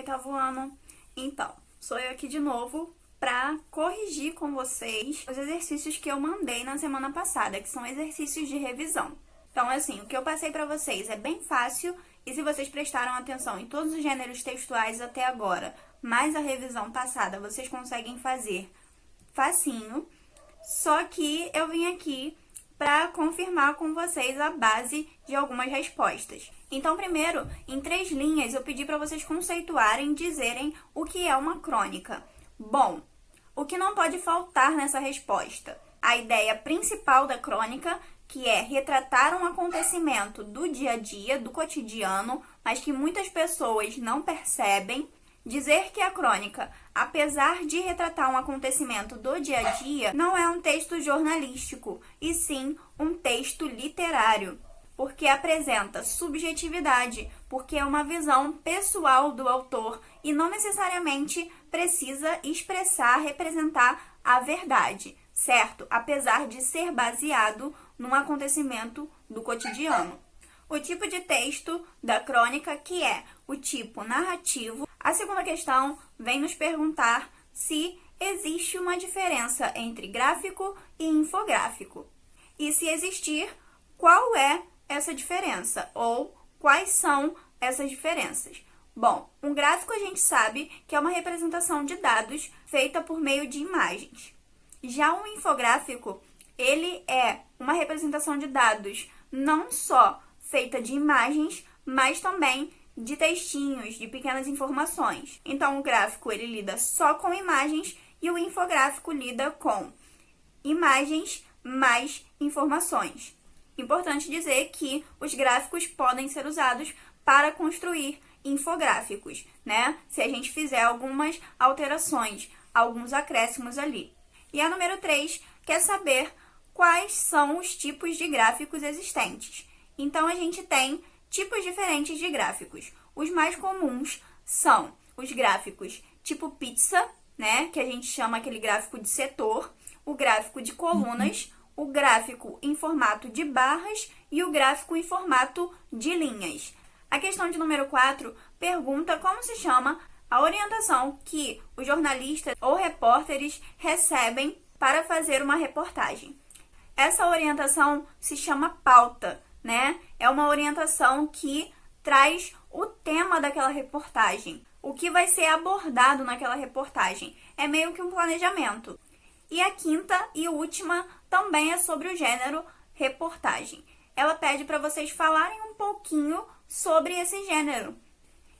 oitavo ano. Então, sou eu aqui de novo para corrigir com vocês os exercícios que eu mandei na semana passada, que são exercícios de revisão. Então, assim, o que eu passei para vocês é bem fácil e se vocês prestaram atenção em todos os gêneros textuais até agora, mais a revisão passada, vocês conseguem fazer facinho. Só que eu vim aqui para confirmar com vocês a base de algumas respostas. Então, primeiro, em 3 linhas, eu pedi para vocês conceituarem, dizerem o que é uma crônica. Bom, o que não pode faltar nessa resposta? A ideia principal da crônica, que é retratar um acontecimento do dia a dia, do cotidiano, mas que muitas pessoas não percebem. Dizer que a crônica, apesar de retratar um acontecimento do dia a dia, não é um texto jornalístico, e sim um texto literário, porque apresenta subjetividade, porque é uma visão pessoal do autor e não necessariamente precisa expressar, representar a verdade, certo? Apesar de ser baseado num acontecimento do cotidiano. O tipo de texto da crônica, que é o tipo narrativo. A segunda questão vem nos perguntar se existe uma diferença entre gráfico e infográfico. E se existir, qual é essa diferença? Ou quais são essas diferenças? Bom, um gráfico a gente sabe que é uma representação de dados feita por meio de imagens. Já um infográfico, ele é uma representação de dados não só feita de imagens, mas também de textinhos, de pequenas informações. Então, o gráfico ele lida só com imagens e o infográfico lida com imagens mais informações. Importante dizer que os gráficos podem ser usados para construir infográficos, né? Se a gente fizer algumas alterações, alguns acréscimos ali. E a número 3 quer saber quais são os tipos de gráficos existentes. Então, a gente tem tipos diferentes de gráficos. Os mais comuns são os gráficos tipo pizza, né? Que a gente chama aquele gráfico de setor, o gráfico de colunas, o gráfico em formato de barras e o gráfico em formato de linhas. A questão de número 4 pergunta como se chama a orientação que os jornalistas ou repórteres recebem para fazer uma reportagem. Essa orientação se chama pauta, né? É uma orientação que traz o tema daquela reportagem, o que vai ser abordado naquela reportagem. É meio que um planejamento. E a quinta e última também é sobre o gênero reportagem. Ela pede para vocês falarem um pouquinho sobre esse gênero.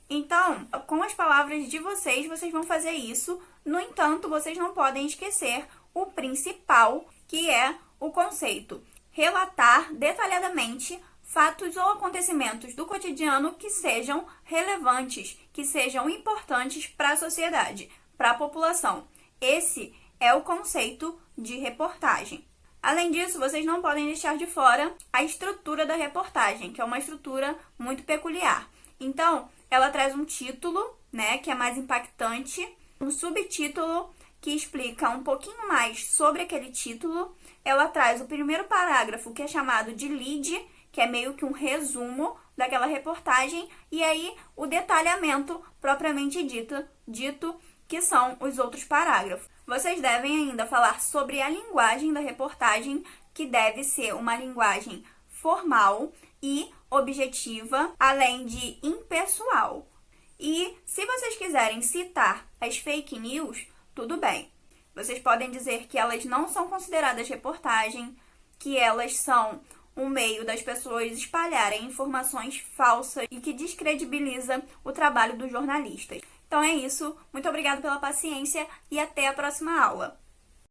Então, com as palavras de vocês, vocês vão fazer isso. No entanto, vocês não podem esquecer o principal, que é o conceito. Relatar detalhadamente fatos ou acontecimentos do cotidiano que sejam relevantes, que sejam importantes para a sociedade, para a população. Esse é o conceito de reportagem. Além disso, vocês não podem deixar de fora a estrutura da reportagem, que é uma estrutura muito peculiar. Então, ela traz um título, né, que é mais impactante, um subtítulo que explica um pouquinho mais sobre aquele título. Ela traz o primeiro parágrafo, que é chamado de lead, que é meio que um resumo daquela reportagem, e aí o detalhamento propriamente dito, que são os outros parágrafos. Vocês devem ainda falar sobre a linguagem da reportagem, que deve ser uma linguagem formal e objetiva, além de impessoal. E se vocês quiserem citar as fake news, tudo bem. Vocês podem dizer que elas não são consideradas reportagem, que elas são um meio das pessoas espalharem informações falsas e que descredibiliza o trabalho dos jornalistas. Então é isso. Muito obrigada pela paciência e até a próxima aula.